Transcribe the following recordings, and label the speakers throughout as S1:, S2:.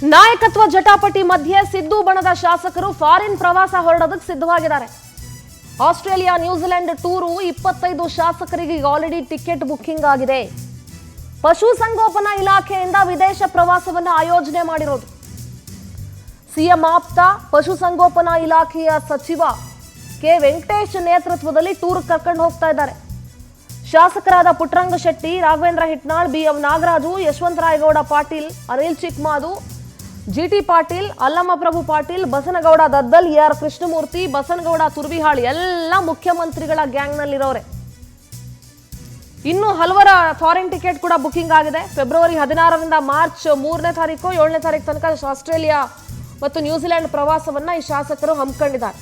S1: ನಾಯಕತ್ವ ಜಟಾಪಟಿ ಮಧ್ಯೆ ಸಿದ್ದು ಬಣದ ಶಾಸಕರು ಫಾರಿನ್ ಪ್ರವಾಸ ಹೊರಡೋದಕ್ಕೆ ಸಿದ್ಧವಾಗಿದ್ದಾರೆ. ಆಸ್ಟ್ರೇಲಿಯಾ ನ್ಯೂಜಿಲೆಂಡ್ ಟೂರು 25 ಶಾಸಕರಿಗೆ ಆಲ್ರೆಡಿ ಟಿಕೆಟ್ ಬುಕ್ಕಿಂಗ್ ಆಗಿದೆ. ಪಶುಸಂಗೋಪನಾ ಇಲಾಖೆಯಿಂದ ವಿದೇಶ ಪ್ರವಾಸವನ್ನು ಆಯೋಜನೆ ಮಾಡಿರೋದು. ಸಿಎಂ ಆಪ್ತ ಪಶುಸಂಗೋಪನಾ ಇಲಾಖೆಯ ಸಚಿವ ಕೆ ವೆಂಕಟೇಶ್ ನೇತೃತ್ವದಲ್ಲಿ ಟೂರ್ ಕರ್ಕೊಂಡು ಹೋಗ್ತಾ ಇದ್ದಾರೆ. ಶಾಸಕರಾದ Puttaranga Shetty, Raghavendra Hitnal, BM Nagaraju, Yashwantrayagouda Patil, Anil Chikmadu, GT Patil, Allamaprabhu Patil, Basanagouda Daddal, AR Krishnamurthy, Basanagouda Turvihal ಎಲ್ಲ ಮುಖ್ಯಮಂತ್ರಿಗಳ ಗ್ಯಾಂಗ್ನಲ್ಲಿರೋರೆ. ಇನ್ನು ಹಲವರ ಫಾರಿನ್ ಟಿಕೆಟ್ ಕೂಡ ಬುಕಿಂಗ್ ಆಗಿದೆ. ಫೆಬ್ರವರಿ 16ರಿಂದ ಮಾರ್ಚ್ 3ನೇ ತಾರೀಕು 7ನೇ ತಾರೀಕು ತನಕ ಆಸ್ಟ್ರೇಲಿಯಾ ಮತ್ತು ನ್ಯೂಜಿಲೆಂಡ್ ಪ್ರವಾಸವನ್ನ ಈ ಶಾಸಕರು ಹಮ್ಮಿಕೊಂಡಿದ್ದಾರೆ.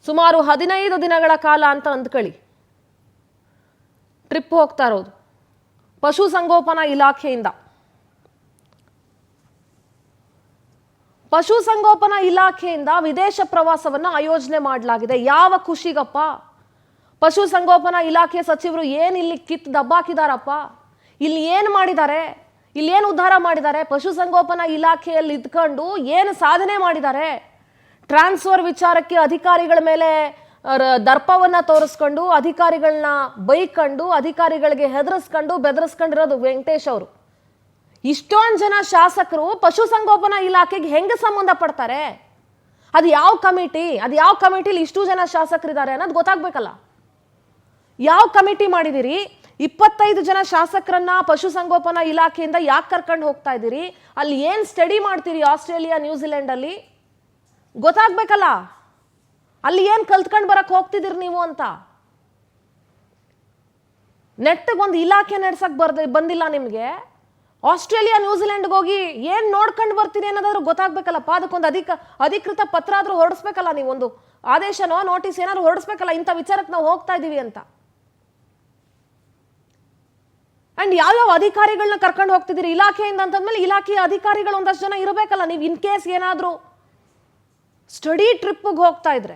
S1: ಸುಮಾರು 15 ದಿನಗಳ ಕಾಲ ಅಂತ ಅಂದ್ಕೊಳ್ಳಿ ಟ್ರಿಪ್ ಹೋಗ್ತಾ ಇರೋದು ಪಶುಸಂಗೋಪನಾ ಇಲಾಖೆಯಿಂದ. ಪಶುಸಂಗೋಪನಾ ಇಲಾಖೆಯಿಂದ ವಿದೇಶ ಪ್ರವಾಸವನ್ನು ಆಯೋಜನೆ ಮಾಡಲಾಗಿದೆ. ಯಾವ ಖುಷಿಗಪ್ಪ! ಪಶುಸಂಗೋಪನಾ ಇಲಾಖೆ ಸಚಿವರು ಏನು ಇಲ್ಲಿ ಕಿತ್ತು ದಬ್ಬಾಕಿದಾರಪ್ಪ! ಇಲ್ಲಿ ಏನು ಮಾಡಿದ್ದಾರೆ? ಇಲ್ಲಿ ಏನು ಉದ್ಧಾರ ಮಾಡಿದ್ದಾರೆ? ಪಶುಸಂಗೋಪನಾ ಇಲಾಖೆಯಲ್ಲಿ ಇದ್ಕೊಂಡು ಏನು ಸಾಧನೆ ಮಾಡಿದ್ದಾರೆ? ಟ್ರಾನ್ಸ್ಫರ್ ವಿಚಾರಕ್ಕೆ ಅಧಿಕಾರಿಗಳ ಮೇಲೆ ದರ್ಪವನ್ನ ತೋರಿಸ್ಕೊಂಡು, ಅಧಿಕಾರಿಗಳನ್ನ ಬೈಕೊಂಡು, ಅಧಿಕಾರಿಗಳಿಗೆ ಹೆದರಿಸ್ಕೊಂಡು ಬೆದರಿಸ್ಕೊಂಡಿರೋದು ವೆಂಕಟೇಶ್ ಅವರು. ಇಷ್ಟೊಂದು ಜನ ಶಾಸಕರು ಪಶುಸಂಗೋಪನಾ ಇಲಾಖೆಗೆ ಹೆಂಗೆ ಸಂಬಂಧ ಪಡ್ತಾರೆ? ಅದು ಯಾವ ಕಮಿಟಿಲಿ ಇಷ್ಟು ಜನ ಶಾಸಕರಿದ್ದಾರೆ ಅನ್ನೋದು ಗೊತ್ತಾಗ್ಬೇಕಲ್ಲ. ಯಾವ ಕಮಿಟಿ ಮಾಡಿದಿರಿ? 25 ಜನ ಶಾಸಕರನ್ನ ಪಶುಸಂಗೋಪನಾ ಇಲಾಖೆಯಿಂದ ಯಾಕೆ ಕರ್ಕೊಂಡು ಹೋಗ್ತಾ ಇದ್ದೀರಿ? ಅಲ್ಲಿ ಏನು ಸ್ಟಡಿ ಮಾಡ್ತೀರಿ? ಆಸ್ಟ್ರೇಲಿಯಾ ನ್ಯೂಜಿಲೆಂಡ್ ಅಲ್ಲಿ ಗೊತ್ತಾಗ್ಬೇಕಲ್ಲ. ಅಲ್ಲಿ ಏನು ಕಲ್ತ್ಕೊಂಡು ಬರಕ್ ಹೋಗ್ತಿದ್ದೀರಿ ನೀವು ಅಂತ. ನೆಟ್ಟಿಗೆ ಒಂದು ಇಲಾಖೆ ನಡೆಸಕ್ ಬಂದಿಲ್ಲ ನಿಮಗೆ. ಆಸ್ಟ್ರೇಲಿಯಾ ನ್ಯೂಜಿಲೆಂಡ್ಗೆ ಹೋಗಿ ಏನು ನೋಡ್ಕೊಂಡು ಬರ್ತೀರಿ ಅನ್ನೋದಾದ್ರೂ ಗೊತ್ತಾಗ್ಬೇಕಲ್ಲಪ್ಪ. ಅದಕ್ಕೊಂದು ಅಧಿಕೃತ ಪತ್ರ ಆದ್ರೂ ಹೊರಡಿಸ್ಬೇಕಲ್ಲ. ನೀವೊಂದು ಆದೇಶನೋ ನೋಟಿಸ್ ಏನಾದ್ರು ಹೊರಡಿಸ್ಬೇಕಲ್ಲ, ಇಂಥ ವಿಚಾರಕ್ಕೆ ನಾವು ಹೋಗ್ತಾ ಇದ್ದೀವಿ ಅಂತ. ಅಂಡ್ ಯಾವ್ಯಾವ ಅಧಿಕಾರಿಗಳನ್ನ ಕರ್ಕೊಂಡು ಹೋಗ್ತಿದ್ದೀರಿ ಇಲಾಖೆಯಿಂದ ಅಂತಂದ್ಮೇಲೆ ಇಲಾಖೆಯ ಅಧಿಕಾರಿಗಳು ಒಂದಷ್ಟು ಜನ ಇರಬೇಕಲ್ಲ. ನೀವು ಇನ್ ಕೇಸ್ ಏನಾದ್ರೂ ಸ್ಟಡಿ ಟ್ರಿಪ್ಗೆ ಹೋಗ್ತಾ ಇದ್ರೆ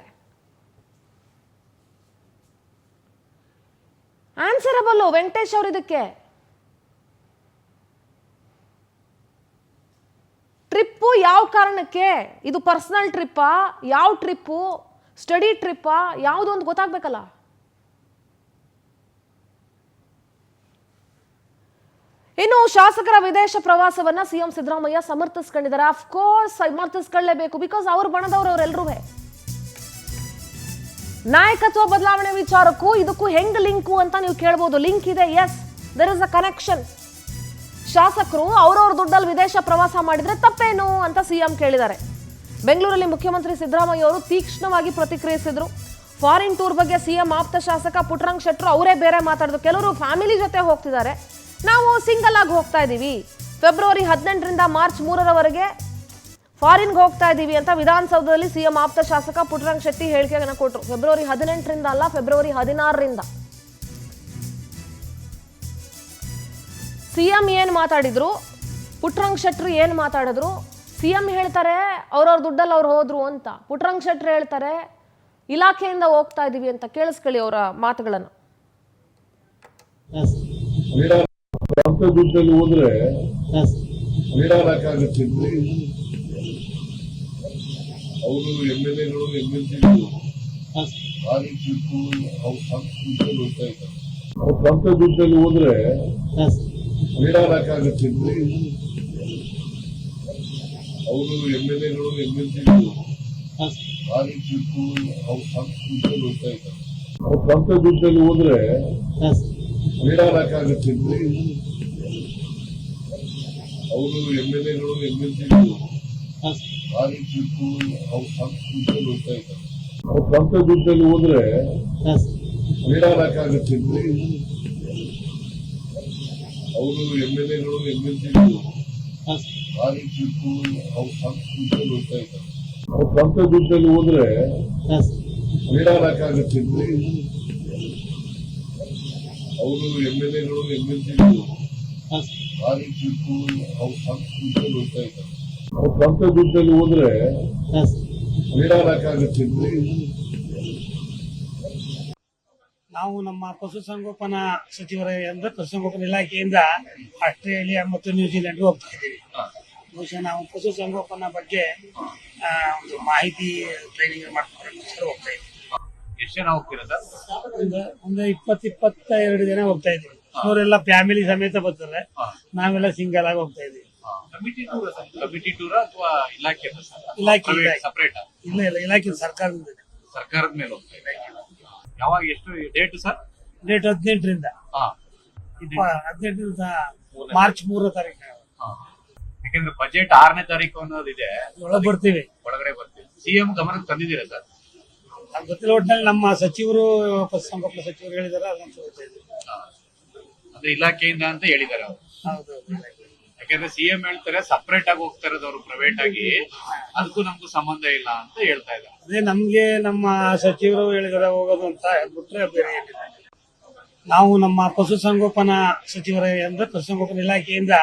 S1: ಆನ್ಸರಬಲ್ ವೆಂಕಟೇಶ್ ಅವರು. ಇದಕ್ಕೆ ಟ್ರಿಪ್ಪು ಯಾವ ಕಾರಣಕ್ಕೆ? ಇದು ಪರ್ಸನಲ್ ಟ್ರಿಪ್ಪಾ? ಯಾವ ಟ್ರಿಪ್ಪು? ಸ್ಟಡಿ ಟ್ರಿಪ್ಪಾ? ಯಾವುದು ಅಂತ ಗೊತ್ತಾಗ್ಬೇಕಲ್ಲ. ಇನ್ನು ಶಾಸಕರ ವಿದೇಶ ಪ್ರವಾಸವನ್ನ ಸಿಎಂ ಸಿದ್ದರಾಮಯ್ಯ ಸಮರ್ಥಿಸ್ಕೊಂಡಿದ್ದಾರೆ. ಅಫ್ಕೋರ್ಸ್ ಸಮರ್ಥಿಸ್ಕೊಳ್ಳೇಬೇಕು, ಬಿಕಾಸ್ ಅವ್ರ ಬಣದವರು ಅವರೆಲ್ಲರೂ. ನಾಯಕತ್ವ ಬದಲಾವಣೆ ವಿಚಾರಕ್ಕೂ ಇದಕ್ಕೂ ಹೆಂಗ್ ಲಿಂಕು ಅಂತ ನೀವು ಕೇಳ್ಬೋದು. ಲಿಂಕ್ ಇದೆ, yes, there is a connection. ಶಾಸಕರು ಅವ್ರವ್ರ ದುಡ್ಡಲ್ಲಿ ವಿದೇಶ ಪ್ರವಾಸ ಮಾಡಿದ್ರೆ ತಪ್ಪೇನು ಅಂತ ಸಿಎಂ ಕೇಳಿದ್ದಾರೆ. ಬೆಂಗಳೂರಲ್ಲಿ ಮುಖ್ಯಮಂತ್ರಿ ಸಿದ್ದರಾಮಯ್ಯ ಅವರು ತೀಕ್ಷ್ಣವಾಗಿ ಪ್ರತಿಕ್ರಿಯಿಸಿದ್ರು. ಫಾರಿನ್ ಟೂರ್ ಬಗ್ಗೆ ಸಿಎಂ ಆಪ್ತ ಶಾಸಕ ಪುಟ್ಟರಂಗ ಶೆಟ್ರು ಅವರೇ ಬೇರೆ ಮಾತಾಡಿದ್ರು. ಕೆಲವರು ಫ್ಯಾಮಿಲಿ ಜೊತೆ ಹೋಗ್ತಿದ್ದಾರೆ, ನಾವು ಸಿಂಗಲ್ ಆಗಿ ಹೋಗ್ತಾ ಇದ್ದೀವಿ, ಫೆಬ್ರವರಿ 18ರಿಂದ ಮಾರ್ಚ್ 3ರವರೆಗೆ ಫಾರಿನ್ಗೆ ಹೋಗ್ತಾ ಇದ್ದೀವಿ ಅಂತ ವಿಧಾನಸೌಧದಲ್ಲಿ ಸಿಎಂ ಆಪ್ತ ಶಾಸಕ ಪುಟ್ಟರಂಗ ಶೆಟ್ಟಿ ಹೇಳಿಕೆಯನ್ನು ಕೊಟ್ಟರು. ಫೆಬ್ರವರಿ 18ರಿಂದ ಅಲ್ಲ, ಫೆಬ್ರವರಿ 16ರಿಂದ. ಸಿಎಂ ಏನು ಮಾತಾಡಿದ್ರು, ಪುಟ್ಟರಂಗ ಶೆಟ್ರು ಏನು ಮಾತಾಡಿದ್ರು? ಸಿಎಂ ಹೇಳ್ತಾರೆ ಅವ್ರವ್ರ ದುಡ್ಡಲ್ಲಿ ಅವ್ರು ಹೋದ್ರು ಅಂತ. ಪುಟ್ಟರಂಗ ಶೆಟ್ರು ಹೇಳ್ತಾರೆ ಇಲಾಖೆಯಿಂದ ಹೋಗ್ತಾ ಇದೀವಿ ಅಂತ. ಕೇಳಿಸ್ಕೊಳ್ಳಿ ಅವರ ಮಾತುಗಳನ್ನು.
S2: ಸ್ವಂತ ದುಡ್ಡಲ್ಲಿ ಹೋದ್ರೆ ನೀಡಾಗತ್ತಿದ್ರಿ. ಅವರು MLAಗಳು MLCಗಳು ಅವ್ರ ಸ್ವಂತ ದುಡ್ಡಲ್ಲಿ ಹೋಗ್ತಾ ಇದ್ದಾರೆ. ಅವ್ರ ಸ್ವಂತ ದುಡ್ಡಲ್ಲಿ ಹೋದ್ರೆ ನೀಡಾಗತ್ತಿದ್ರಿ. ಅವರು MLAಗಳು MLCಗಳು ಅವ್ರ ಸ್ವಂತ ದುಡ್ಡಲ್ಲಿ ಹೋಗ್ತಾ ಇದ್ದಾರೆ. ಅವ್ರ ಸ್ವಂತ ದುಡ್ಡಲ್ಲಿ ಹೋದ್ರೆ ನೀಡಾಗತ್ತಿದ್ರಿ. ಅವರು MLAಗಳು MLCಗಳು ಅವ್ರ ಸ್ವಂತ ದುಡ್ಡಲ್ಲಿ ಹೋಗ್ತಾ ಇದ್ದಾರೆ. ಅವ್ರ ಸ್ವಂತ ದುಡ್ಡಲ್ಲಿ ಹೋದ್ರೆ ನೀಡಾಗತ್ತಿದ್ರಿ. ಅವರು MLAಗಳು MLCಗಳು ಅವ್ರ ಸ್ವಂತ ದುಡ್ಡಲ್ಲಿ ಹೋಗ್ತಾ ಇದ್ದಾರೆ. ಅವ್ರ ಸ್ವಂತ ದುಡ್ಡಲ್ಲಿ ಹೋದ್ರೆ ನೀಡಾಗತ್ತಿದ್ರಿ. ಅವರು MLAಗಳು MLCಗಳು ಅವ್ರ ಸ್ವಂತ ದುಡ್ಡಲ್ಲಿ ಹೋಗ್ತಾ ಇದ್ದಾರೆ. ಅವ್ರ ಸ್ವಂತ ದುಡ್ಡಲ್ಲಿ ಹೋದ್ರೆ ನೀಡಾಗತ್ತಿದ್ರಿ.
S3: ನಾವು ನಮ್ಮ ಪಶುಸಂಗೋಪನಾ ಸಚಿವರ ಅಂದ್ರೆ ಪಶುಸಂಗೋಪನಾ ಇಲಾಖೆಯಿಂದ ಆಸ್ಟ್ರೇಲಿಯಾ ಮತ್ತು ನ್ಯೂಜಿಲೆಂಡ್ ಹೋಗ್ತಾ ಇದ್ದೀವಿ. ಬಹುಶಃ ನಾವು ಪಶುಸಂಗೋಪನಾ ಬಗ್ಗೆ ಒಂದು ಮಾಹಿತಿ ಟ್ರೈನಿಂಗ್ ಮಾಡ್ಕೊಂಡು ಹೋಗ್ತಾ ಇದ್ದೀವಿ.
S4: ಎಷ್ಟು ಜನ ಹೋಗ್ತೀರಾ ಸರ್?
S3: ಒಂದು 22 ಜನ ಹೋಗ್ತಾ ಇದ್ದೀವಿ. ಅವರೆಲ್ಲ ಫ್ಯಾಮಿಲಿ ಸಮೇತ ಬರ್ತಾರೆ, ನಾವೆಲ್ಲ ಸಿಂಗಲ್ ಆಗಿ ಹೋಗ್ತಾ ಇದ್ದೀವಿ.
S4: ಕಮಿಟಿ ಟೂರ್ ಅಥವಾ ಇಲಾಖೆ
S3: ಇಲಾಖೆ
S4: ಸಪರೇಟ್?
S3: ಇಲ್ಲ ಇಲಾಖೆ ಸರ್ಕಾರದಿಂದ.
S4: ಸರ್ಕಾರದ ಮೇಲೆ ಹೋಗ್ತಾ ಇದೆ. ಯಾವಾಗ ಎಷ್ಟು ಡೇಟ್ ಸರ್?
S3: ಡೇಟ್ 18ರಿಂದ 18ರಿಂದ ಮಾರ್ಚ್ 3 ತಾರೀಕು
S4: ಯಾಕಂದ್ರೆ ಬಜೆಟ್ 6ನೇ ತಾರೀಕು ಅನ್ನೋದಿದೆ,
S3: ಒಳಗೆ ಬರ್ತೀವಿ.
S4: ಒಳಗಡೆ ಬರ್ತೀವಿ. ಸಿಎಂ ಗಮನಕ್ಕೆ ತಂದಿದ್ದೀರಾ ಸರ್?
S3: ಅದು ಗೊತ್ತಿಲ್ಲ, ಒಟ್ಟಿನಲ್ಲಿ ನಮ್ಮ ಸಚಿವರು ಪಶುಸಂಗೋಪನಾ ಸಚಿವರು ಹೇಳಿದಾರೆ, ಅದನ್ನು ಹೋಗ್ತಾ ಇದ್ದೀವಿ.
S4: ಅಂದ್ರೆ ಇಲಾಖೆಯಿಂದ ಅಂತ ಹೇಳಿದ್ದಾರೆ ಅವರು.
S3: ಹೌದು.
S4: ಯಾಕಂದ್ರೆ ಸಿಎಂ ಹೇಳ್ತಾರೆ ಸಪರೇಟ್ ಆಗಿ ಹೋಗ್ತಾ ಇರೋದು ಅವರು ಪ್ರೈವೇಟ್ ಆಗಿ, ಅದಕ್ಕೂ ನಮಗೂ ಸಂಬಂಧ ಇಲ್ಲ ಅಂತ ಹೇಳ್ತಾ ಇದ್ದಾರೆ.
S3: ಅದೇ ನಮ್ಗೆ ನಮ್ಮ ಸಚಿವರು ಹೇಳಿದಾರೆ ಹೋಗೋದು ಅಂತ ಹೇಳ್ಬಿಟ್ರೆ ಬೇರೆ ಏನಿಲ್ಲ. ನಾವು ನಮ್ಮ ಪಶುಸಂಗೋಪನಾ ಸಚಿವರ ಅಂದ್ರೆ ಪಶುಸಂಗೋಪನಾ ಇಲಾಖೆಯಿಂದ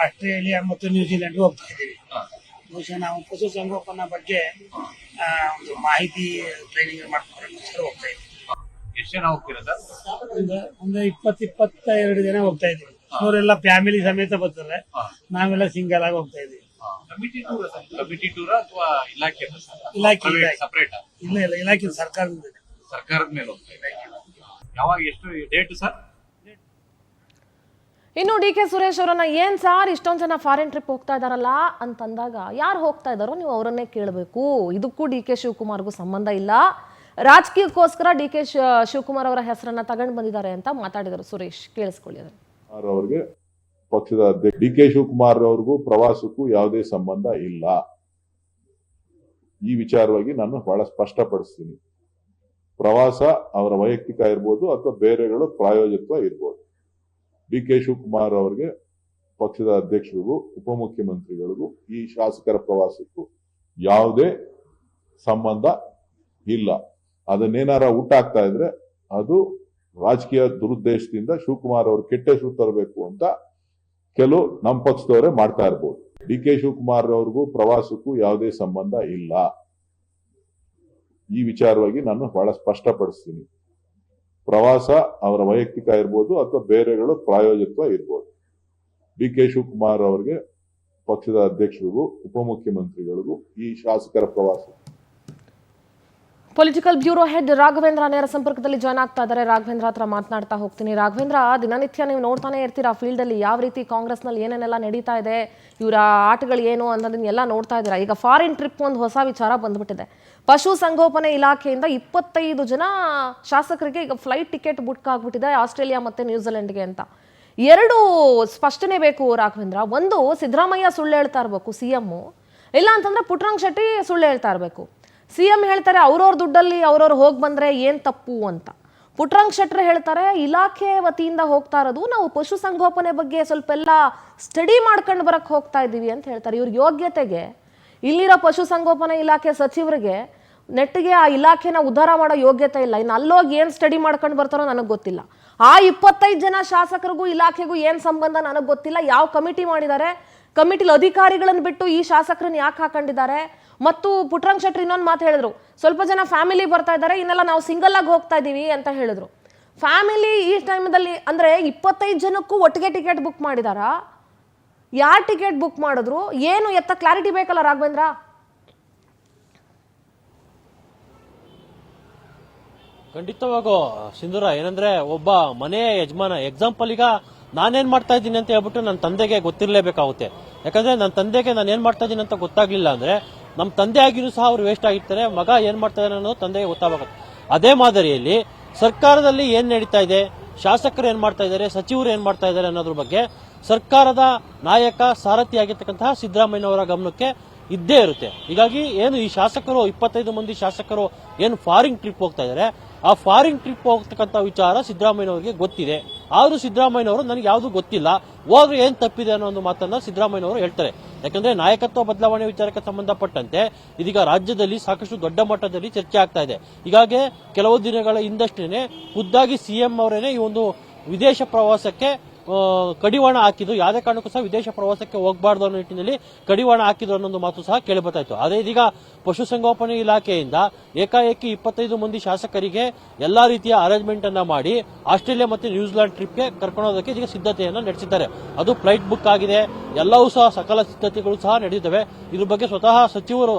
S3: ಆಸ್ಟ್ರೇಲಿಯಾ ಮತ್ತು ನ್ಯೂಜಿಲೆಂಡ್ ಹೋಗ್ತಾ ಇದ್ದೀವಿ. ಬಹುಶಃ ನಾವು ಪಶುಸಂಗೋಪನಾ ಬಗ್ಗೆ ಒಂದು ಮಾಹಿತಿ ಟ್ರೈನಿಂಗ್ ಮಾಡ್ಕೊಂಡು ಹೋಗ್ತಾ ಇದ್ದೀವಿ.
S4: ಎಷ್ಟು ಜನ ಹೋಗ್ತೀರಾ ಸರ್?
S3: ಒಂದು 22 ಜನ ಹೋಗ್ತಾ ಇದ್ದೀವಿ. ಅವರೆಲ್ಲ ಫ್ಯಾಮಿಲಿ ಸಮೇತ ಬರ್ತಾರೆ, ನಾವೆಲ್ಲ ಸಿಂಗಲ್ ಆಗಿ ಹೋಗ್ತಾ ಇದ್ದೀವಿ.
S4: ಕಮಿಟಿ ಟೂರ್ ಅಥವಾ ಇಲಾಖೆ
S3: ಇಲಾಖೆ
S4: ಸಪರೇಟ್?
S3: ಇಲ್ಲ ಇಲಾಖೆ ಸರ್ಕಾರದಿಂದ.
S4: ಸರ್ಕಾರದ ಮೇಲೆ ಹೋಗ್ತಾ ಇದೆ. ಯಾವಾಗ ಎಷ್ಟು ಡೇಟ್ ಸರ್?
S1: ಇನ್ನು ಡಿ ಕೆ ಸುರೇಶ್ ಅವರನ್ನ ಏನ್ ಸಾರ್ ಇಷ್ಟೊಂದು ಜನ ಫಾರಿನ್ ಟ್ರಿಪ್ ಹೋಗ್ತಾ ಇದಾರಲ್ಲ ಅಂತಂದಾಗ ಯಾರು ಹೋಗ್ತಾ ಇದಾರೋ ನೀವು ಅವರನ್ನೇ ಕೇಳಬೇಕು. ಇದಕ್ಕೂ ಡಿ ಕೆ ಶಿವಕುಮಾರ್ಗೂ ಸಂಬಂಧ ಇಲ್ಲ, ರಾಜಕೀಯಕ್ಕೋಸ್ಕರ ಡಿ ಕೆ ಶಿವಕುಮಾರ್ ಅವರ ಹೆಸರನ್ನ ತಗೊಂಡು ಬಂದಿದ್ದಾರೆ ಅಂತ ಮಾತಾಡಿದರು ಸುರೇಶ್. ಕೇಳಿಸ್ಕೊಳ್ಳಿ ಅದನ್ನು.
S2: ಅವ್ರಿಗೆ ಪಕ್ಷದ ಅಧ್ಯಕ್ಷ ಡಿ ಕೆ ಶಿವಕುಮಾರ್ ಅವ್ರಿಗೂ ಪ್ರವಾಸಕ್ಕೂ ಯಾವುದೇ ಸಂಬಂಧ ಇಲ್ಲ. ಈ ವಿಚಾರವಾಗಿ ನಾನು ಬಹಳ ಸ್ಪಷ್ಟಪಡಿಸ್ತೀನಿ. ಪ್ರವಾಸ ಅವರ ವೈಯಕ್ತಿಕ ಇರ್ಬೋದು ಅಥವಾ ಬೇರೆಗಳು ಪ್ರಾಯೋಜಕತ್ವ ಇರ್ಬೋದು. ಡಿ ಕೆ ಶಿವಕುಮಾರ್ ಅವರಿಗೆ ಪಕ್ಷದ ಅಧ್ಯಕ್ಷರಿಗೂ ಉಪಮುಖ್ಯಮಂತ್ರಿಗಳಿಗೂ ಈ ಶಾಸಕರ ಪ್ರವಾಸಕ್ಕೂ ಯಾವುದೇ ಸಂಬಂಧ ಇಲ್ಲ. ಅದನ್ನೇನಾರ ಊಟಾಗ್ತಾ ಇದ್ರೆ ಅದು ರಾಜಕೀಯ ದುರುದ್ದೇಶದಿಂದ ಶಿವಕುಮಾರ್ ಅವರು ಕೆಟ್ಟ ಹೆಸರು ತರಬೇಕು ಅಂತ ಕೆಲವು ನಮ್ಮ ಪಕ್ಷದವರೇ ಮಾಡ್ತಾ ಇರ್ಬೋದು. ಡಿ ಕೆ ಶಿವಕುಮಾರ್ ಅವ್ರಿಗೂ ಪ್ರವಾಸಕ್ಕೂ ಯಾವುದೇ ಸಂಬಂಧ ಇಲ್ಲ. ಈ ವಿಚಾರವಾಗಿ ನಾನು ಬಹಳ ಸ್ಪಷ್ಟಪಡಿಸ್ತೀನಿ. ಪ್ರವಾಸ ಅವರ ವೈಯಕ್ತಿಕ ಇರ್ಬೋದು ಅಥವಾ ಬೇರೆಗಳು ಪ್ರಾಯೋಜಕತ್ವ ಇರ್ಬೋದು. ಡಿ ಕೆ ಶಿವಕುಮಾರ್ ಅವರಿಗೆ ಪಕ್ಷದ ಅಧ್ಯಕ್ಷರಿಗೂ ಉಪಮುಖ್ಯಮಂತ್ರಿಗಳಿಗೂ ಈ ಶಾಸಕರ ಪ್ರವಾಸ.
S1: ಪೊಲಿಟಿಕಲ್ ಬ್ಯೂರೋ ಹೆಡ್ ರಾಘವೇಂದ್ರ ನೇರ ಸಂಪರ್ಕದಲ್ಲಿ ಜಾಯ್ನ್ ಆಗ್ತಾ ಇದ್ದಾರೆ. ರಾಘವೇಂದ್ರ ಹತ್ರ ಮಾತನಾಡ್ತಾ ಹೋಗ್ತೀನಿ. ರಾಘವೇಂದ್ರ, ದಿನನಿತ್ಯ ನೀವು ನೋಡ್ತಾನೆ ಇರ್ತೀರಾ ಫೀಲ್ಡಲ್ಲಿ ಯಾವ ರೀತಿ ಕಾಂಗ್ರೆಸ್ನಲ್ಲಿ ಏನೇನೆಲ್ಲ ನಡೀತಾ ಇದೆ, ಇವರ ಆಟಗಳು ಏನು ಅನ್ನೋದನ್ನೆಲ್ಲ ನೋಡ್ತಾ ಇದ್ದೀರಾ. ಈಗ ಫಾರಿನ್ ಟ್ರಿಪ್ ಒಂದು ಹೊಸ ವಿಚಾರ ಬಂದ್ಬಿಟ್ಟಿದೆ. ಪಶು ಸಂಗೋಪನೆ ಇಲಾಖೆಯಿಂದ 25 ಜನ ಶಾಸಕರಿಗೆ ಈಗ ಫ್ಲೈಟ್ ಟಿಕೆಟ್ ಬುಕ್ ಆಗ್ಬಿಟ್ಟಿದೆ ಆಸ್ಟ್ರೇಲಿಯಾ ಮತ್ತೆ ನ್ಯೂಜಿಲೆಂಡ್ಗೆ ಅಂತ. 2 ಸ್ಪಷ್ಟನೆ ಬೇಕು ರಾಘವೇಂದ್ರ. ಒಂದು, ಸಿದ್ದರಾಮಯ್ಯ ಸುಳ್ಳು ಹೇಳ್ತಾ ಇರಬೇಕು ಸಿಎಂ, ಇಲ್ಲ ಅಂತಂದ್ರೆ ಪುಟ್ಟರಂಗ ಶೆಟ್ಟಿ ಸುಳ್ಳು ಹೇಳ್ತಾ ಇರಬೇಕು. ಸಿಎಂ ಹೇಳ್ತಾರೆ ಅವ್ರವ್ರ ದುಡ್ಡಲ್ಲಿ ಅವ್ರವ್ರು ಹೋಗಿ ಬಂದ್ರೆ ಏನ್ ತಪ್ಪು ಅಂತ. ಪುಟ್ಟರಂಗ ಶೆಟ್ಟಿ ಹೇಳ್ತಾರೆ ಇಲಾಖೆ ವತಿಯಿಂದ ಹೋಗ್ತಾ ಇರೋದು, ನಾವು ಪಶು ಸಂಗೋಪನೆ ಬಗ್ಗೆ ಸ್ವಲ್ಪ ಎಲ್ಲ ಸ್ಟಡಿ ಮಾಡ್ಕೊಂಡು ಬರಕ್ ಹೋಗ್ತಾ ಇದ್ದೀವಿ ಅಂತ ಹೇಳ್ತಾರೆ. ಇವ್ರ ಯೋಗ್ಯತೆಗೆ ಇಲ್ಲಿರೋ ಪಶು ಸಂಗೋಪನೆ ಇಲಾಖೆ ಸಚಿವರಿಗೆ ನೆಟ್ಟಿಗೆ ಆ ಇಲಾಖೆನ ಉದ್ಧಾರ ಮಾಡೋ ಯೋಗ್ಯತೆ ಇಲ್ಲ. ಇನ್ನು ಅಲ್ಲೋಗಿ ಏನ್ ಸ್ಟಡಿ ಮಾಡ್ಕೊಂಡು ಬರ್ತಾರೋ ನನಗೆ ಗೊತ್ತಿಲ್ಲ. ಆ 25 ಜನ ಶಾಸಕರಿಗೂ ಇಲಾಖೆಗೂ ಏನ್ ಸಂಬಂಧ ನನಗೆ ಗೊತ್ತಿಲ್ಲ. ಯಾವ ಕಮಿಟಿ ಮಾಡಿದ್ದಾರೆ, ಕಮಿಟಿಲಿ ಅಧಿಕಾರಿಗಳನ್ನು ಬಿಟ್ಟು ಈ ಶಾಸಕರನ್ನ ಯಾಕೆ ಹಾಕೊಂಡಿದ್ದಾರೆ. ಮತ್ತು ಪುಟ್ಟರಂಗ ಶೆಟ್ಟಿ ಇನ್ನೊಂದು ಮಾತು ಹೇಳಿದ್ರು, ಸ್ವಲ್ಪ ಜನ ಫ್ಯಾಮಿಲಿ ಬರ್ತಾ ಇದ್ದಾರೆ, ಇನ್ನೆಲ್ಲ ನಾವು ಸಿಂಗಲ್ ಆಗಿ ಹೋಗ್ತಾ ಇದೀವಿ ಅಂತ ಹೇಳಿದ್ರು. ಫ್ಯಾಮಿಲಿ ಈ ಟೈಮಲ್ಲಿ ಅಂದ್ರೆ 25 ಜನಕ್ಕೂ ಒಟ್ಟಿಗೆ ಟಿಕೆಟ್ ಬುಕ್ ಮಾಡಿದಾರಾ, ಯಾರು ಟಿಕೆಟ್ ಬುಕ್ ಮಾಡಿದ್ರು, ಏನು ಎತ್ತ ಕ್ಲಾರಿಟಿ ಬೇಕಲ್ಲ ರಾಘವೇಂದ್ರ.
S5: ಖಂಡಿತವಾಗೂ ಸಿಂಧೂರ, ಏನಂದ್ರೆ ಒಬ್ಬ ಮನೆಯ ಯಜಮಾನ ಎಕ್ಸಾಂಪಲ್, ಈಗ ನಾನೇನ್ ಮಾಡ್ತಾ ಇದ್ದೀನಿ ಅಂತ ಹೇಳ್ಬಿಟ್ಟು ನನ್ನ ತಂದೆಗೆ ಗೊತ್ತಿರಲೇಬೇಕಾಗುತ್ತೆ. ಯಾಕಂದ್ರೆ ನನ್ನ ತಂದೆಗೆ ನಾನು ಏನ್ ಮಾಡ್ತಾ ಇದ್ದೀನಿ ಅಂತ ಗೊತ್ತಾಗ್ಲಿಲ್ಲ ಅಂದ್ರೆ ನಮ್ಮ ತಂದೆ ಆಗಿನೂ ಸಹ ಅವ್ರು ವೇಸ್ಟ್ ಆಗಿರ್ತಾರೆ, ಮಗ ಏನ್ ಮಾಡ್ತಾ ಇದ್ದಾರೆ ಅನ್ನೋದು ತಂದೆಗೆ ಗೊತ್ತಾಗಬೇಕು. ಅದೇ ಮಾದರಿಯಲ್ಲಿ ಸರ್ಕಾರದಲ್ಲಿ ಏನ್ ನಡೀತಾ ಇದೆ, ಶಾಸಕರು ಏನ್ ಮಾಡ್ತಾ ಇದ್ದಾರೆ, ಸಚಿವರು ಏನ್ ಮಾಡ್ತಾ ಇದ್ದಾರೆ ಅನ್ನೋದ್ರ ಬಗ್ಗೆ ಸರ್ಕಾರದ ನಾಯಕ ಸಾರಥಿ ಆಗಿರ್ತಕ್ಕಂತಹ ಸಿದ್ದರಾಮಯ್ಯನವರ ಗಮನಕ್ಕೆ ಇದ್ದೇ ಇರುತ್ತೆ. ಹೀಗಾಗಿ ಏನು ಈ ಶಾಸಕರು 25 ಮಂದಿ ಶಾಸಕರು ಏನು ಫಾರಿನ್ ಟ್ರಿಪ್ ಹೋಗ್ತಾ ಇದ್ದಾರೆ, ಆ ಫಾರಿನ್ ಟ್ರಿಪ್ ಹೋಗ್ತಕ್ಕಂಥ ವಿಚಾರ ಸಿದ್ದರಾಮಯ್ಯನವರಿಗೆ ಗೊತ್ತಿದೆ. ಆದ್ರೂ ಸಿದ್ದರಾಮಯ್ಯನವರು ನನಗೆ ಯಾವುದು ಗೊತ್ತಿಲ್ಲ, ಹೋದ್ರೆ ಏನ್ ತಪ್ಪಿದೆ ಅನ್ನೋ ಒಂದು ಮಾತನ್ನ ಸಿದ್ದರಾಮಯ್ಯನವರು ಹೇಳ್ತಾರೆ. ಯಾಕಂದ್ರೆ ನಾಯಕತ್ವ ಬದಲಾವಣೆ ವಿಚಾರಕ್ಕೆ ಸಂಬಂಧಪಟ್ಟಂತೆ ಇದೀಗ ರಾಜ್ಯದಲ್ಲಿ ಸಾಕಷ್ಟು ದೊಡ್ಡ ಮಟ್ಟದಲ್ಲಿ ಚರ್ಚೆ ಆಗ್ತಾ ಇದೆ. ಹೀಗಾಗಿ ಕೆಲವು ದಿನಗಳ ಹಿಂದಷ್ಟೇನೆ ಖುದ್ದಾಗಿ ಸಿಎಂ ಅವರೇನೆ ಈ ಒಂದು ವಿದೇಶ ಪ್ರವಾಸಕ್ಕೆ ಕಡಿವಾಣ ಹಾಕಿದ್ರು. ಯಾವುದೇ ಕಾರಣಕ್ಕೂ ಸಹ ವಿದೇಶ ಪ್ರವಾಸಕ್ಕೆ ಹೋಗಬಾರ್ದು ಅನ್ನೋ ನಿಟ್ಟಿನಲ್ಲಿ ಕಡಿವಾಣ ಹಾಕಿದ್ರು ಅನ್ನೋ ಮಾತು ಸಹ ಕೇಳಿ ಬರ್ತಾ ಇತ್ತು. ಅದೇ ಇದೀಗ ಪಶುಸಂಗೋಪನೆ ಇಲಾಖೆಯಿಂದ ಏಕಾಏಕಿ 25 ಮಂದಿ ಶಾಸಕರಿಗೆ ಎಲ್ಲಾ ರೀತಿಯ ಅರೇಂಜ್ಮೆಂಟ್ ಅನ್ನ ಮಾಡಿ ಆಸ್ಟ್ರೇಲಿಯಾ ಮತ್ತು ನ್ಯೂಜಿಲೆಂಡ್ ಟ್ರಿಪ್ಗೆ ಕರ್ಕೊಂಡೋದಕ್ಕೆ ಈಗ ಸಿದ್ಧತೆಯನ್ನ ನಡೆಸಿದ್ದಾರೆ. ಅದು ಫ್ಲೈಟ್ ಬುಕ್ ಆಗಿದೆ, ಎಲ್ಲವೂ ಸಹ ಸಕಲ ಸಿದ್ಧತೆಗಳು ಸಹ ನಡೆದಿದ್ದಾವೆ. ಇದ್ರ ಬಗ್ಗೆ ಸ್ವತಃ ಸಚಿವರು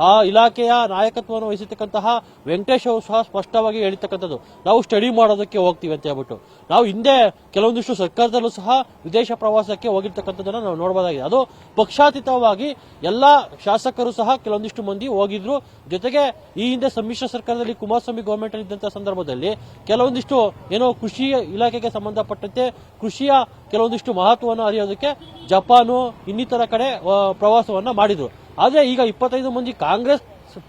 S5: ಆ ಇಲಾಖೆಯ ನಾಯಕತ್ವವನ್ನು ವಹಿಸಿರ್ತಕ್ಕಂತಹ ವೆಂಕಟೇಶ್ ಅವರು ಸಹ ಸ್ಪಷ್ಟವಾಗಿ ಹೇಳಿರ್ತಕ್ಕಂಥದ್ದು, ನಾವು ಸ್ಟಡಿ ಮಾಡೋದಕ್ಕೆ ಹೋಗ್ತೀವಿ ಅಂತ ಹೇಳ್ಬಿಟ್ಟು. ನಾವು ಹಿಂದೆ ಕೆಲವೊಂದಿಷ್ಟು ಸರ್ಕಾರದಲ್ಲೂ ಸಹ ವಿದೇಶ ಪ್ರವಾಸಕ್ಕೆ ಹೋಗಿರ್ತಕ್ಕಂಥದ್ದನ್ನು ನಾವು ನೋಡಬಹುದಾಗಿದೆ. ಅದು ಪಕ್ಷಾತೀತವಾಗಿ ಎಲ್ಲಾ ಶಾಸಕರು ಸಹ ಕೆಲವೊಂದಿಷ್ಟು ಮಂದಿ ಹೋಗಿದ್ರು. ಜೊತೆಗೆ ಈ ಹಿಂದೆ ಸಮ್ಮಿಶ್ರ ಸರ್ಕಾರದಲ್ಲಿ ಕುಮಾರಸ್ವಾಮಿ ಗವರ್ಮೆಂಟ್ ಇದ್ದಂತಹ ಸಂದರ್ಭದಲ್ಲಿ ಕೆಲವೊಂದಿಷ್ಟು ಏನೋ ಕೃಷಿ ಇಲಾಖೆಗೆ ಸಂಬಂಧಪಟ್ಟಂತೆ ಕೃಷಿಯ ಕೆಲವೊಂದಿಷ್ಟು ಮಹತ್ವವನ್ನು ಅರಿಯೋದಕ್ಕೆ ಜಪಾನು ಇನ್ನಿತರ ಕಡೆ ಪ್ರವಾಸವನ್ನ ಮಾಡಿದ್ರು. ಆದ್ರೆ ಈಗ 25 ಮಂದಿ ಕಾಂಗ್ರೆಸ್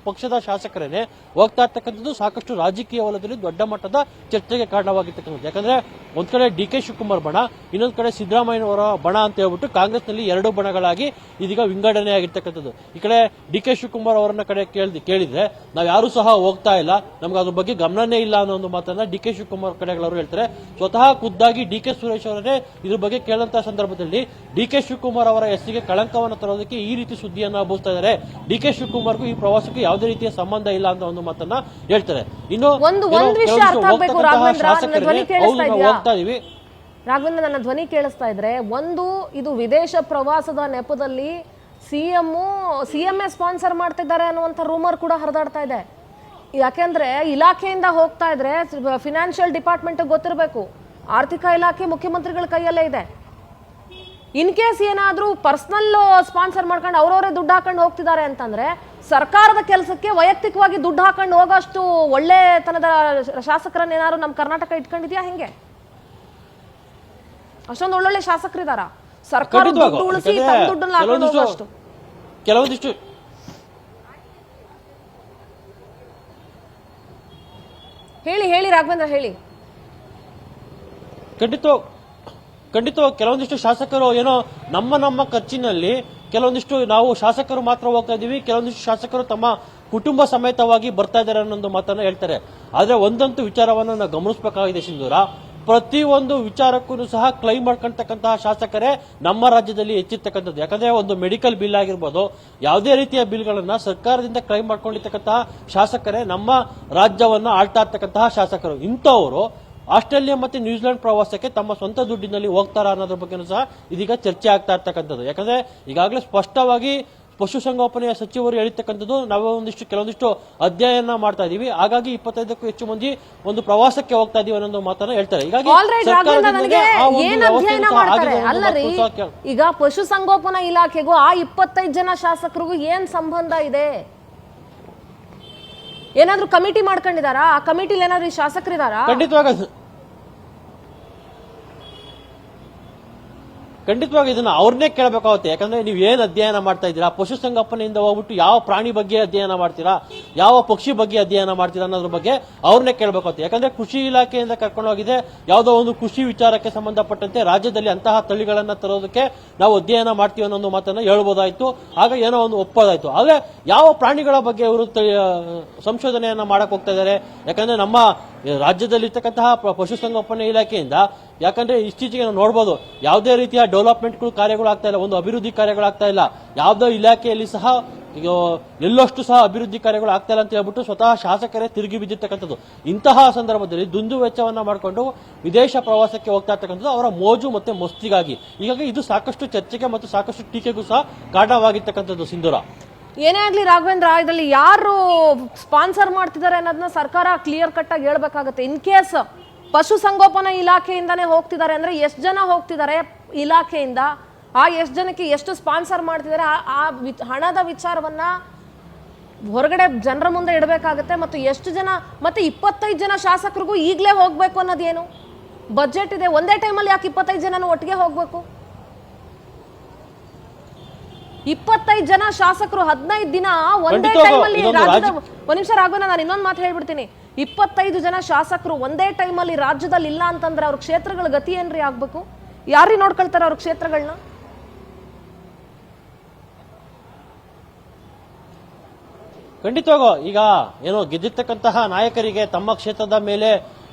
S5: ಪಕ್ಷದ ಶಾಸಕರೇನೆ ಹೋಗ್ತಾ ಇರ್ತಕ್ಕಂಥದ್ದು ಸಾಕಷ್ಟು ರಾಜಕೀಯ ವಲಯದಲ್ಲಿ ದೊಡ್ಡ ಮಟ್ಟದ ಚರ್ಚೆಗೆ ಕಾರಣವಾಗಿರ್ತಕ್ಕಂಥದ್ದು. ಯಾಕಂದ್ರೆ ಒಂದ್ ಕಡೆ ಡಿ ಕೆ ಶಿವಕುಮಾರ್ ಬಣ, ಇನ್ನೊಂದ್ ಕಡೆ ಸಿದ್ದರಾಮಯ್ಯನವರ ಬಣ ಅಂತ ಹೇಳ್ಬಿಟ್ಟು ಕಾಂಗ್ರೆಸ್ನಲ್ಲಿ 2 ಬಣಗಳಾಗಿ ಇದೀಗ ವಿಂಗಡಣೆ ಆಗಿರ್ತಕ್ಕಂಥದ್ದು. ಈ ಕಡೆ ಡಿ ಕೆ ಶಿವಕುಮಾರ್ ಅವರನ್ನ ಕಡೆ ಕೇಳಿದ್ರೆ ನಾವು ಯಾರು ಸಹ ಹೋಗ್ತಾ ಇಲ್ಲ, ನಮ್ಗೆ ಅದ್ರ ಬಗ್ಗೆ ಗಮನನೇ ಇಲ್ಲ ಅನ್ನೋ ಒಂದು ಮಾತನ್ನ ಡಿ ಕೆ ಶಿವಕುಮಾರ್ ಕಡೆಗಳವರು ಹೇಳ್ತಾರೆ. ಸ್ವತಃ ಖುದ್ದಾಗಿ ಡಿ ಕೆ ಸುರೇಶ್ ಅವರೇ ಇದ್ರ ಬಗ್ಗೆ ಕೇಳಂತ ಸಂದರ್ಭದಲ್ಲಿ ಡಿ ಕೆ ಶಿವಕುಮಾರ್ ಅವರ ಹೆಸರಿಗೆ ಕಳಂಕವನ್ನು ತರೋದಕ್ಕೆ ಈ ರೀತಿ ಸುದ್ದಿಯನ್ನ ಹಬ್ಬಿಸ್ತಾ ಇದ್ದಾರೆ. ಡಿ ಕೆ ಶಿವಕುಮಾರ್ಗೂ ಈ ಪ್ರವಾಸಕ್ಕೆ ಯಾವುದೇ ರೀತಿಯ ಸಂಬಂಧ ಇಲ್ಲ ಅಂತ ಒಂದು ಮಾತನ್ನ ಹೇಳ್ತಾರೆ. ಇನ್ನು
S1: ಒಂದು ವಿಷಯ ಅರ್ಥ ಆಗ್ಬೇಕು ರಾಘವೇಂದ್ರ, ನನ್ನ ಧ್ವನಿ ಕೇಳಿಸ್ತಾ ಇದೆಯಾ?
S5: ಹೋಗ್ತಾ ಇದೀವಿ
S1: ರಾಘವೇಂದ್ರ, ನನ್ನ ಧ್ವನಿ ಕೇಳಿಸ್ತಾ ಇದ್ರೆ, ಒಂದು ಇದು ವಿದೇಶ ಪ್ರವಾಸದ ನೆಪದಲ್ಲಿ ಸಿಎಂಎ ಸ್ಪಾನ್ಸರ್ ಮಾಡ್ತಿದ್ದಾರೆ ಅನ್ನುವಂಥ ರೂಮರ್ ಕೂಡ ಹರಿದಾಡ್ತಾ ಇದೆ. ಯಾಕೆಂದ್ರೆ ಇಲಾಖೆಯಿಂದ ಹೋಗ್ತಾ ಇದ್ರೆ ಫಿನಾನ್ಷಿಯಲ್ ಡಿಪಾರ್ಟ್ಮೆಂಟ್ ಗೊತ್ತಿರಬೇಕು, ಆರ್ಥಿಕ ಇಲಾಖೆ ಮುಖ್ಯಮಂತ್ರಿಗಳ ಕೈಯಲ್ಲೇ ಇದೆ. ಇನ್ ಕೇಸ್ ಏನಾದ್ರೂ ಪರ್ಸನಲ್ ಸ್ಪಾನ್ಸರ್ ಮಾಡ್ಕೊಂಡು ಅವ್ರವರೇ ದುಡ್ಡು ಹಾಕೊಂಡು ಹೋಗ್ತಿದ್ದಾರೆ ಅಂತಂದ್ರೆ ಸರ್ಕಾರದ ಕೆಲಸಕ್ಕೆ ವೈಯಕ್ತಿಕವಾಗಿ ದುಡ್ಡು ಹಾಕೊಂಡು ಹೋಗೋಷ್ಟು ಒಳ್ಳೆತನದ ಶಾಸಕರನ್ನ ಏನಾದ್ರು ನಮ್ಮ ಕರ್ನಾಟಕ ಇಟ್ಕೊಂಡಿದ್ಯಾ? ಹೆಂಗೆ ಅಷ್ಟೊಂದು ಒಳ್ಳೊಳ್ಳೆ ಶಾಸಕರಿದಾರ? ಸರ್ಕಾರ ದುಡ್ಡು ಉಳಿಸಿ ತಮ್ಮ ದುಡ್ಡನ್ನ ಹಾಕೊಂಡು ಹೋಗೋಷ್ಟು
S5: ಕೆಲವೊಂದಿಷ್ಟು
S1: ಹೇಳಿ ರಾಘವೇಂದ್ರ ಹೇಳಿ.
S5: ಖಂಡಿತ ಕೆಲವೊಂದಿಷ್ಟು ಶಾಸಕರು ಏನೋ ನಮ್ಮ ಖರ್ಚಿನಲ್ಲಿ ಕೆಲವೊಂದಿಷ್ಟು ನಾವು ಶಾಸಕರು ಮಾತ್ರ ಹೋಗ್ತಾ ಇದೀವಿ, ಕೆಲವೊಂದಿಷ್ಟು ಶಾಸಕರು ತಮ್ಮ ಕುಟುಂಬ ಸಮೇತವಾಗಿ ಬರ್ತಾ ಇದ್ದಾರೆ ಅನ್ನೋ ಮಾತನ್ನ ಹೇಳ್ತಾರೆ. ಆದ್ರೆ ಒಂದಂತೂ ವಿಚಾರವನ್ನು ನಾವು ಗಮನಿಸಬೇಕಾಗಿದೆ ಸಿಂಧೂರ, ಪ್ರತಿಯೊಂದು ವಿಚಾರಕ್ಕೂ ಸಹ ಕ್ಲೈಮ್ ಮಾಡ್ಕೊಳ್ತಕ್ಕಂತಹ ಶಾಸಕರೇ ನಮ್ಮ ರಾಜ್ಯದಲ್ಲಿ ಹೆಚ್ಚಿರ್ತಕ್ಕಂಥದ್ದು. ಯಾಕಂದ್ರೆ ಒಂದು ಮೆಡಿಕಲ್ ಬಿಲ್ ಆಗಿರ್ಬೋದು, ಯಾವುದೇ ರೀತಿಯ ಬಿಲ್ಗಳನ್ನ ಸರ್ಕಾರದಿಂದ ಕ್ಲೈಮ್ ಮಾಡ್ಕೊಂಡಿರ್ತಕ್ಕಂತಹ ಶಾಸಕರೇ ನಮ್ಮ ರಾಜ್ಯವನ್ನ ಆಳ್ತಾ ಇರ್ತಕ್ಕಂತಹ ಶಾಸಕರು. ಇಂಥವರು ಆಸ್ಟ್ರೇಲಿಯಾ ಮತ್ತು ನ್ಯೂಜಿಲೆಂಡ್ ಪ್ರವಾಸಕ್ಕೆ ತಮ್ಮ ಸ್ವಂತ ದುಡ್ಡಿನಲ್ಲಿ ಹೋಗ್ತಾರಾ ಅನ್ನೋದ್ರ ಬಗ್ಗೆ ಸಹ ಇದೀಗ ಚರ್ಚೆ ಆಗ್ತಾ ಇರ್ತಕ್ಕಂಥದ್ದು. ಯಾಕಂದ್ರೆ ಈಗಾಗಲೇ ಸ್ಪಷ್ಟವಾಗಿ ಪಶುಸಂಗೋಪನೆಯ ಸಚಿವರು ಹೇಳಿರ್ತಕ್ಕಂಥದ್ದು, ನಾವು ಕೆಲವೊಂದಿಷ್ಟು ಅಧ್ಯಯನ ಮಾಡ್ತಾ ಇದೀವಿ, ಹಾಗಾಗಿ 25ಕ್ಕೂ ಹೆಚ್ಚು ಮಂದಿ ಒಂದು ಪ್ರವಾಸಕ್ಕೆ ಹೋಗ್ತಾ ಇದೀವಿ ಅನ್ನೋ ಮಾತನ್ನ ಹೇಳ್ತಾರೆ. ಹೀಗಾಗಿ
S1: ಈಗ ಪಶುಸಂಗೋಪನಾ ಇಲಾಖೆಗೂ ಆ 25 ಜನ ಶಾಸಕರಿಗೂ ಏನ್ ಸಂಬಂಧ ಇದೆ? ಏನಾದ್ರೂ ಕಮಿಟಿ ಮಾಡ್ಕೊಂಡಿದಾರಾ? ಆ ಕಮಿಟಿಲಿ ಏನಾದ್ರೂ ಶಾಸಕರಿದಾರಾ?
S5: ಖಂಡಿತವಾಗಿ ಇದನ್ನ ಅವ್ರನ್ನೇ ಕೇಳಬೇಕಾಗುತ್ತೆ. ಯಾಕಂದ್ರೆ ನೀವು ಏನ್ ಅಧ್ಯಯನ ಮಾಡ್ತಾ ಇದ್ದೀರಾ? ಪಶುಸಂಗೋಪನೆಯಿಂದ ಹೋಗ್ಬಿಟ್ಟು ಯಾವ ಪ್ರಾಣಿ ಬಗ್ಗೆ ಅಧ್ಯಯನ ಮಾಡ್ತೀರಾ, ಯಾವ ಪಕ್ಷಿ ಬಗ್ಗೆ ಅಧ್ಯಯನ ಮಾಡ್ತೀರಾ ಅನ್ನೋದ್ರ ಬಗ್ಗೆ ಅವ್ರನ್ನೇ ಕೇಳಬೇಕಾಗುತ್ತೆ. ಯಾಕಂದ್ರೆ ಕೃಷಿ ಇಲಾಖೆಯಿಂದ ಕರ್ಕೊಂಡು ಹೋಗಿದೆ, ಯಾವುದೋ ಒಂದು ಕೃಷಿ ವಿಚಾರಕ್ಕೆ ಸಂಬಂಧಪಟ್ಟಂತೆ ರಾಜ್ಯದಲ್ಲಿ ಅಂತಹ ತಳಿಗಳನ್ನ ತರೋದಕ್ಕೆ ನಾವು ಅಧ್ಯಯನ ಮಾಡ್ತೀವಿ ಅನ್ನೋ ಮಾತನ್ನ ಹೇಳ್ಬೋದಾಯ್ತು, ಆಗ ಏನೋ ಒಂದು ಒಪ್ಪೋದಾಯ್ತು. ಆದ್ರೆ ಯಾವ ಪ್ರಾಣಿಗಳ ಬಗ್ಗೆ ಅವರು ಸಂಶೋಧನೆಯನ್ನ ಮಾಡಕ್ ಹೋಗ್ತಾ ಇದ್ದಾರೆ? ಯಾಕಂದ್ರೆ ನಮ್ಮ ರಾಜ್ಯದಲ್ಲಿರ್ತಕ್ಕಂತಹ ಪಶುಸಂಗೋಪನೆ ಇಲಾಖೆಯಿಂದ, ಯಾಕಂದ್ರೆ ಇತ್ತೀಚೆಗೆ ನಾವು ನೋಡಬಹುದು ಯಾವುದೇ ರೀತಿಯ ಡೆವಲಪ್ಮೆಂಟ್ ಕಾರ್ಯಗಳು ಆಗ್ತಾ ಇಲ್ಲ, ಒಂದು ಅಭಿವೃದ್ಧಿ ಕಾರ್ಯಗಳಾಗ್ತಾ ಇಲ್ಲ. ಯಾವುದೋ ಇಲಾಖೆಯಲ್ಲಿ ಸಹ ಎಲ್ಲಷ್ಟು ಸಹ ಅಭಿವೃದ್ಧಿ ಕಾರ್ಯಗಳು ಆಗ್ತಾ ಇಲ್ಲ ಅಂತ ಹೇಳ್ಬಿಟ್ಟು ಸ್ವತಃ ಶಾಸಕರೇ ತಿರುಗಿ ಬಿದ್ದಿರ್ತಕ್ಕಂಥದ್ದು. ಇಂತಹ ಸಂದರ್ಭದಲ್ಲಿ ದುಂದು ವೆಚ್ಚವನ್ನ ಮಾಡಿಕೊಂಡು ವಿದೇಶ ಪ್ರವಾಸಕ್ಕೆ ಹೋಗ್ತಾ ಇರ್ತಕ್ಕಂಥದ್ದು ಅವರ ಮೋಜು ಮತ್ತೆ ಮಸ್ತಿಗಾಗಿ. ಹೀಗಾಗಿ ಇದು ಸಾಕಷ್ಟು ಚರ್ಚೆಗೆ ಮತ್ತು ಸಾಕಷ್ಟು ಟೀಕೆಗೂ ಸಹ ಕಾರಣವಾಗಿರ್ತಕ್ಕಂಥದ್ದು ಸಿಂಧೂರ.
S1: ಏನೇ ಆಗ್ಲಿ ರಾಘವೇಂದ್ರ, ಇದರಲ್ಲಿ ಯಾರು ಸ್ಪಾನ್ಸರ್ ಮಾಡ್ತಿದ್ದಾರೆ ಅನ್ನೋದನ್ನ ಸರ್ಕಾರ ಕ್ಲಿಯರ್ ಕಟ್ ಆಗಿ ಹೇಳ್ಬೇಕಾಗತ್ತೆ. ಇನ್ ಕೇಸ್ ಪಶುಸಂಗೋಪನಾ ಇಲಾಖೆಯಿಂದಾನೇ ಹೋಗ್ತಿದ್ದಾರೆ ಅಂದ್ರೆ ಎಷ್ಟು ಜನ ಹೋಗ್ತಿದ್ದಾರೆ ಇಲಾಖೆಯಿಂದ, ಆ ಎಷ್ಟು ಜನಕ್ಕೆ ಎಷ್ಟು ಸ್ಪಾನ್ಸರ್ ಮಾಡ್ತಿದ್ದಾರೆ, ಆ ಹಣದ ವಿಚಾರವನ್ನ ಹೊರಗಡೆ ಜನರ ಮುಂದೆ ಇಡಬೇಕಾಗತ್ತೆ. ಮತ್ತು ಎಷ್ಟು ಜನ, ಮತ್ತೆ 25 ಜನ ಶಾಸಕರಿಗೂ ಈಗಲೇ ಹೋಗ್ಬೇಕು ಅನ್ನೋದೇನು? ಬಜೆಟ್ ಇದೆ, ಒಂದೇ ಟೈಮಲ್ಲಿ ಯಾಕೆ 25 ಜನನು ಒಟ್ಟಿಗೆ ಹೋಗ್ಬೇಕು? 25 ಜನ ಶಾಸಕರು 15 ದಿನ ಒಂದೇ ಟೈಮಲ್ಲಿ ರಾಜ್ಯದ, ಒಂದ್ ನಿಮಿಷ ರಾಘವೇಂದ್ರ, ನಾನು ಇನ್ನೊಂದು ಮಾತು ಹೇಳ್ಬಿಡ್ತೀನಿ. 25 ಜನ ಶಾಸಕರು ಒಂದೇ ಟೈಮಲ್ಲಿ ರಾಜ್ಯದಲ್ಲಿ ಇಲ್ಲ ಅಂತಂದ್ರೆ ಅವ್ರ ಕ್ಷೇತ್ರಗಳ ಗತಿ ಏನ್ರಿ ಆಗ್ಬೇಕು? ಯಾರೀ ನೋಡ್ಕೊಳ್ತಾರೆ ಅವ್ರ ಕ್ಷೇತ್ರಗಳನ್ನ?
S5: ಖಂಡಿತವಾಗೋ ಈಗ ಏನೋ ಗೆದ್ದಿರ್ತಕ್ಕಂತಹ ನಾಯಕರಿಗೆ ತಮ್ಮ ಕ್ಷೇತ್ರದ ಮೇಲೆ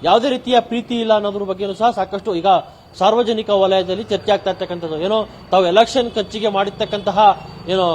S5: ಯಾವುದೇ ರೀತಿಯ ಪ್ರೀತಿ ಇಲ್ಲ ಅನ್ನೋದ್ರ ಬಗ್ಗೆ ಸಹ ಸಾಕಷ್ಟು ಈಗ ಸಾರ್ವಜನಿಕ ವಲಯದಲ್ಲಿ ಚರ್ಚೆ ಆಗ್ತಾ ಇರ್ತಕ್ಕಂಥದ್ದು. ಏನೋ ತಾವು ಎಲೆಕ್ಷನ್ ಖರ್ಚಿಗೆ ಮಾಡಿರ್ತಕ್ಕಂತಹ ಏನೋ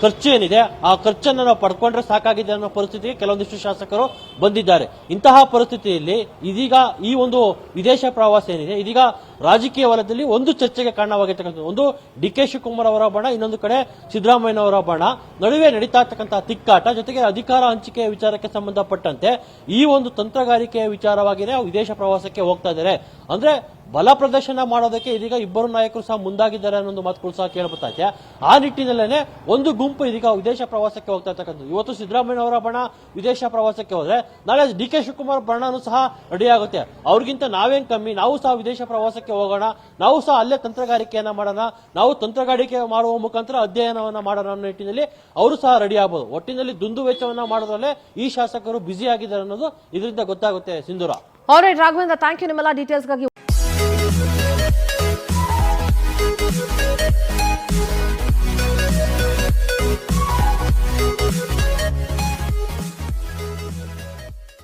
S5: ಖರ್ಚು ಏನಿದೆ ಆ ಖರ್ಚನ್ನು ನಾವು ಪಡ್ಕೊಂಡ್ರೆ ಸಾಕಾಗಿದೆ ಅನ್ನೋ ಪರಿಸ್ಥಿತಿಗೆ ಕೆಲವೊಂದಿಷ್ಟು ಶಾಸಕರು ಬಂದಿದ್ದಾರೆ. ಇಂತಹ ಪರಿಸ್ಥಿತಿಯಲ್ಲಿ ಇದೀಗ ಈ ಒಂದು ವಿದೇಶ ಪ್ರವಾಸ ಏನಿದೆ ಇದೀಗ ರಾಜಕೀಯ ವಲಯದಲ್ಲಿ ಒಂದು ಚರ್ಚೆಗೆ ಕಾರಣವಾಗಿರ್ತಕ್ಕಂಥದ್ದು. ಒಂದು ಡಿ.ಕೆ. ಶಿವಕುಮಾರ್ ಅವರ ಬಣ, ಇನ್ನೊಂದು ಕಡೆ ಸಿದ್ದರಾಮಯ್ಯನವರ ಬಣ ನಡುವೆ ನಡೀತಾ ಇರ್ತಕ್ಕಂತಹ ತಿಕ್ಕಾಟ, ಜೊತೆಗೆ ಅಧಿಕಾರ ಹಂಚಿಕೆಯ ವಿಚಾರಕ್ಕೆ ಸಂಬಂಧಪಟ್ಟಂತೆ ಈ ಒಂದು ತಂತ್ರಗಾರಿಕೆಯ ವಿಚಾರವಾಗಿಯೇ ವಿದೇಶ ಪ್ರವಾಸಕ್ಕೆ ಹೋಗ್ತಾ ಇದ್ದಾರೆ. ಅಂದ್ರೆ ಬಲ ಪ್ರದರ್ಶನ ಮಾಡೋದಕ್ಕೆ ಇದೀಗ ಇಬ್ಬರು ನಾಯಕರು ಸಹ ಮುಂದಾಗಿದ್ದಾರೆ ಅನ್ನೋ ಒಂದು ಮಾತುಗಳು ಸಹ ಕೇಳಬರ್ತಾ ಇದೆ. ಆ ನಿಟ್ಟಿನಲ್ಲೇ ಒಂದು ಗುಂಪು ಇದೀಗ ವಿದೇಶ ಪ್ರವಾಸಕ್ಕೆ ಹೋಗ್ತಾ ಇರ್ತಕ್ಕಂಥದ್ದು. ಇವತ್ತು ಸಿದ್ದರಾಮಯ್ಯನವರ ಬಣ ವಿದೇಶ ಪ್ರವಾಸಕ್ಕೆ ಹೋದ್ರೆ ನಾಳೆ ಡಿ.ಕೆ. ಶಿವಕುಮಾರ್ ಬಣನೂ ಸಹ ರೆಡಿ ಆಗುತ್ತೆ. ಅವ್ರಿಗಿಂತ ನಾವೇನ್ ಕಮ್ಮಿ, ನಾವು ಸಹ ವಿದೇಶ ಪ್ರವಾಸಕ್ಕೆ ಹೋಗೋಣ, ನಾವು ಸಹ ಅಲ್ಲೇ ತಂತ್ರಗಾರಿಕೆಯನ್ನ ಮಾಡೋಣ, ನಾವು ತಂತ್ರಗಾರಿಕೆ ಮಾಡುವ ಮುಖಾಂತರ ಅಧ್ಯಯನವನ್ನ ಮಾಡೋಣ ಅನ್ನೋ ನಿಟ್ಟಿನಲ್ಲಿ ಅವರು ಸಹ ರೆಡಿ ಆಗಬಹುದು. ಒಟ್ಟಿನಲ್ಲಿ ದುಂದು ವೆಚ್ಚವನ್ನ ಮಾಡೋದ್ರಲ್ಲೇ ಈ ಶಾಸಕರು ಬ್ಯುಸಿ ಆಗಿದ್ದಾರೆ ಅನ್ನೋದು ಇದರಿಂದ ಗೊತ್ತಾಗುತ್ತೆ. ಸಿಂಧೂರ.
S1: ಆಲ್ರೈಟ್ ರಾಘವೇಂದ್ರ, ಥ್ಯಾಂಕ್ ಯು ನಿಮ್ಮೆಲ್ಲ ಡೀಟೇಲ್ಸ್ಗಾಗಿ.